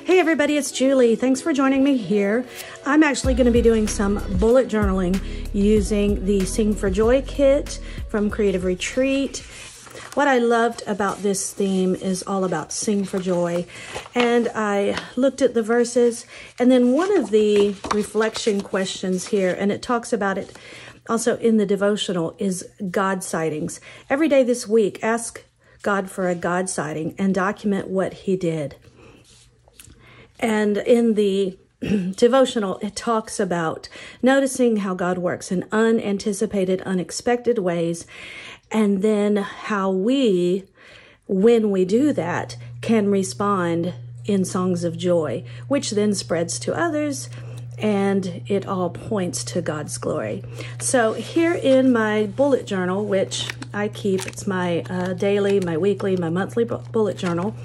Hey everybody, it's Julie. Thanks for joining me here. I'm actually going to be doing some bullet journaling using the Sing for Joy kit from Creative Retreat. What I loved about this theme is all about Sing for Joy. And I looked at the verses, and then one of the reflection questions here, and it talks about it also in the devotional, is God-Sightings. Every day this week, ask God for a God-sighting and document what he did. And in the devotional, it talks about noticing how God works in unanticipated, unexpected ways, and then how we, when we do that, can respond in songs of joy, which then spreads to others, and it all points to God's glory. So here in my bullet journal, which I keep, it's my daily, my weekly, my monthly bullet journal,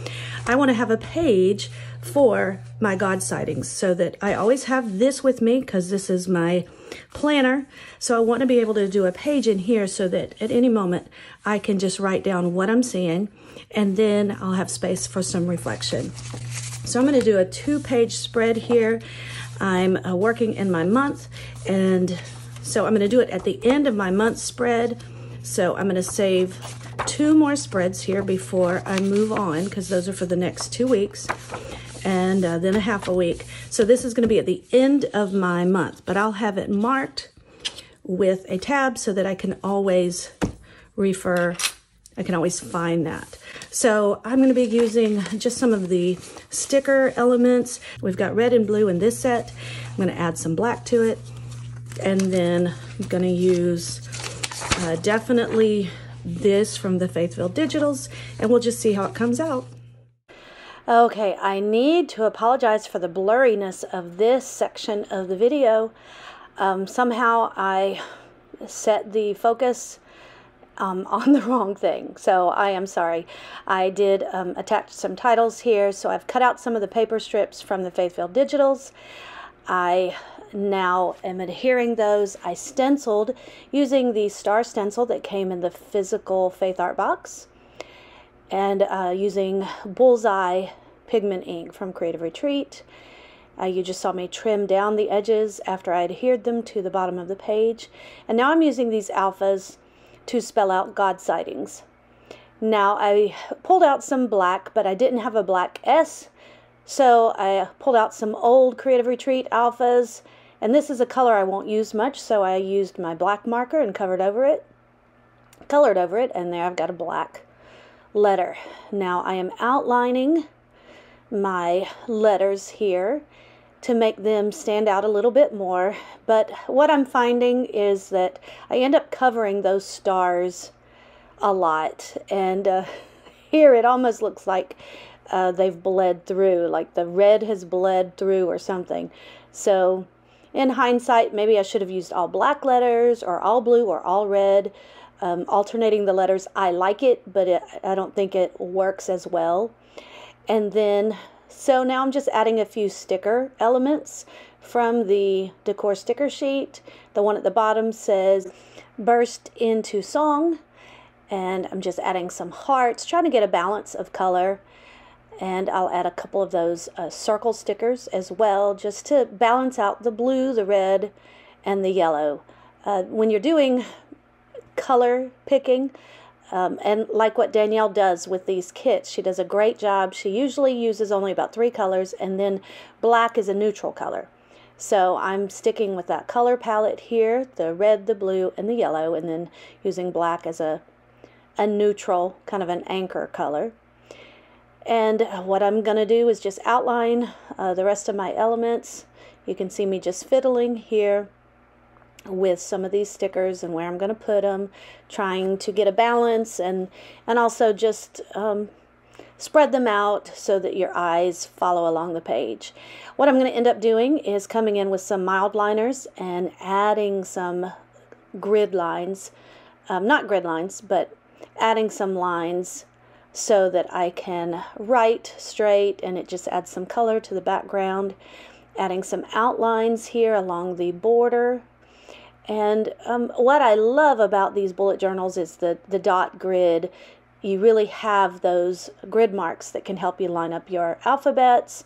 I want to have a page for my God sightings so that I always have this with me because this is my planner. So I want to be able to do a page in here so that at any moment I can just write down what I'm seeing, and then I'll have space for some reflection. So I'm going to do a 2-page spread here. I'm working in my month, and so I'm going to do it at the end of my month spread. So I'm going to save 2 more spreads here before I move on, because those are for the next 2 weeks, and then a half a week. So this is going to be at the end of my month, but I'll have it marked with a tab so that I can always refer, I can always find that. So I'm going to be using just some of the sticker elements. We've got red and blue in this set. I'm going to add some black to it, and then I'm going to use definitely this from the Faithfilled digitals, and we'll just see how it comes out. Okay, I need to apologize for the blurriness of this section of the video. Somehow I set the focus on the wrong thing, so I am sorry. I did attach some titles here, so I've cut out some of the paper strips from the Faithfilled digitals. I now am adhering those. I stenciled using the star stencil that came in the physical Faith Art box, and using Bullseye pigment ink from Creative Retreat. You just saw me trim down the edges after I adhered them to the bottom of the page. And now I'm using these alphas to spell out God sightings. Now I pulled out some black, but I didn't have a black S, so I pulled out some old Creative Retreat alphas, and this is a color I won't use much, so I used my black marker and colored over it, and there I've got a black letter. Now I am outlining my letters here to make them stand out a little bit more, but what I'm finding is that I end up covering those stars a lot, and here it almost looks like they've bled through, like the red has bled through or something. So in hindsight, maybe I should have used all black letters or all blue or all red. Alternating the letters, I like it, but I don't think it works as well. And then, so now I'm just adding a few sticker elements from the decor sticker sheet. The one at the bottom says burst into song, and I'm just adding some hearts, trying to get a balance of color. And I'll add a couple of those circle stickers as well, just to balance out the blue, the red, and the yellow. When you're doing color picking, and like what Danielle does with these kits, she does a great job. She usually uses only about 3 colors, and then black is a neutral color. So I'm sticking with that color palette here, the red, the blue, and the yellow, and then using black as a neutral, kind of an anchor color. And what I'm going to do is just outline the rest of my elements. You can see me just fiddling here with some of these stickers and where I'm going to put them, trying to get a balance, and also just spread them out so that your eyes follow along the page. What I'm going to end up doing is coming in with some mild liners and adding some grid lines, not grid lines, but adding some lines so that I can write straight, and it just adds some color to the background. Adding some outlines here along the border. And what I love about these bullet journals is the dot grid. You really have those grid marks that can help you line up your alphabets,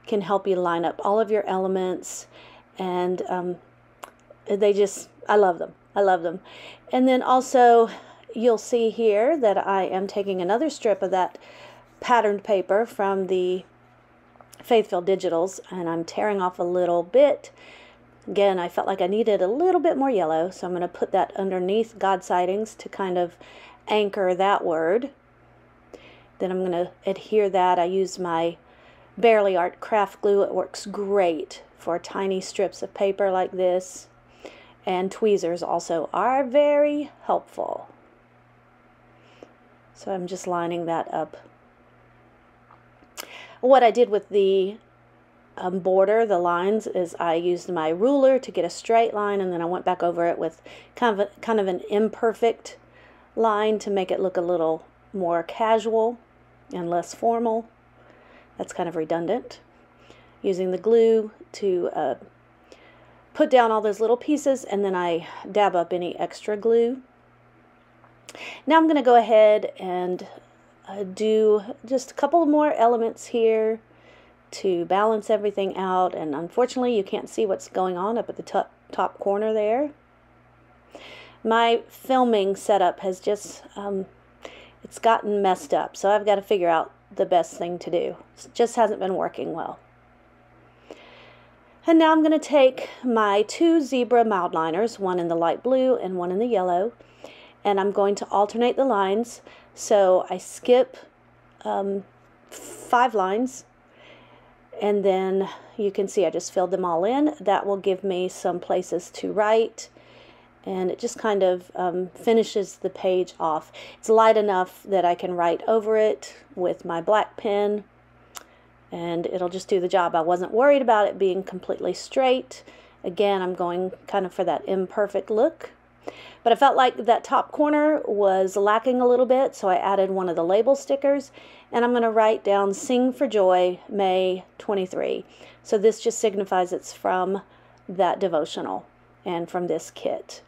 can help you line up all of your elements, and I love them. I love them. And then also you'll see here that I am taking another strip of that patterned paper from the Faithfilled Digitals, and I'm tearing off a little bit. Again, I felt like I needed a little bit more yellow, so I'm going to put that underneath God-Sightings to kind of anchor that word. Then I'm going to adhere that. I use my Barely Art craft glue. It works great for tiny strips of paper like this. And tweezers also are very helpful. So I'm just lining that up. What I did with the border, the lines, is I used my ruler to get a straight line, and then I went back over it with kind of an imperfect line to make it look a little more casual and less formal. That's kind of redundant. Using the glue to put down all those little pieces, and then I dab up any extra glue. Now I'm going to go ahead and do just a couple more elements here to balance everything out, and unfortunately you can't see what's going on up at the top corner there. My filming setup has just it's gotten messed up, so I've got to figure out the best thing to do. It just hasn't been working well. And now I'm going to take my two zebra mild liners, one in the light blue and one in the yellow, and I'm going to alternate the lines. So I skip 5 lines, and then you can see I just filled them all in. That will give me some places to write, and it just kind of finishes the page off. It's light enough that I can write over it with my black pen, and it'll just do the job. I wasn't worried about it being completely straight. Again, I'm going kind of for that imperfect look. But I felt like that top corner was lacking a little bit, so I added one of the label stickers, and I'm going to write down Sing for Joy, May 23. So this just signifies it's from that devotional and from this kit.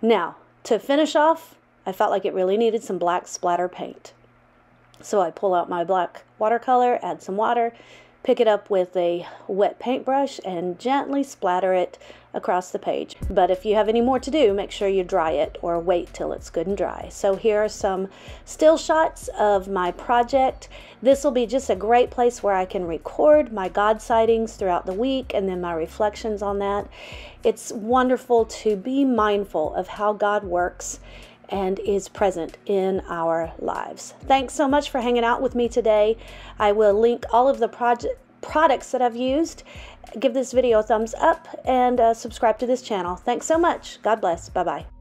Now, to finish off, I felt like it really needed some black splatter paint. So I pull out my black watercolor, add some water, pick it up with a wet paintbrush, and gently splatter it across the page. But if you have any more to do, make sure you dry it or wait till it's good and dry. So here are some still shots of my project. This will be just a great place where I can record my God-Sightings throughout the week and then my reflections on that. It's wonderful to be mindful of how God works and is present in our lives. Thanks so much for hanging out with me today. I will link all of the products that I've used. Give this video a thumbs up and subscribe to this channel. Thanks so much. God bless. Bye-bye.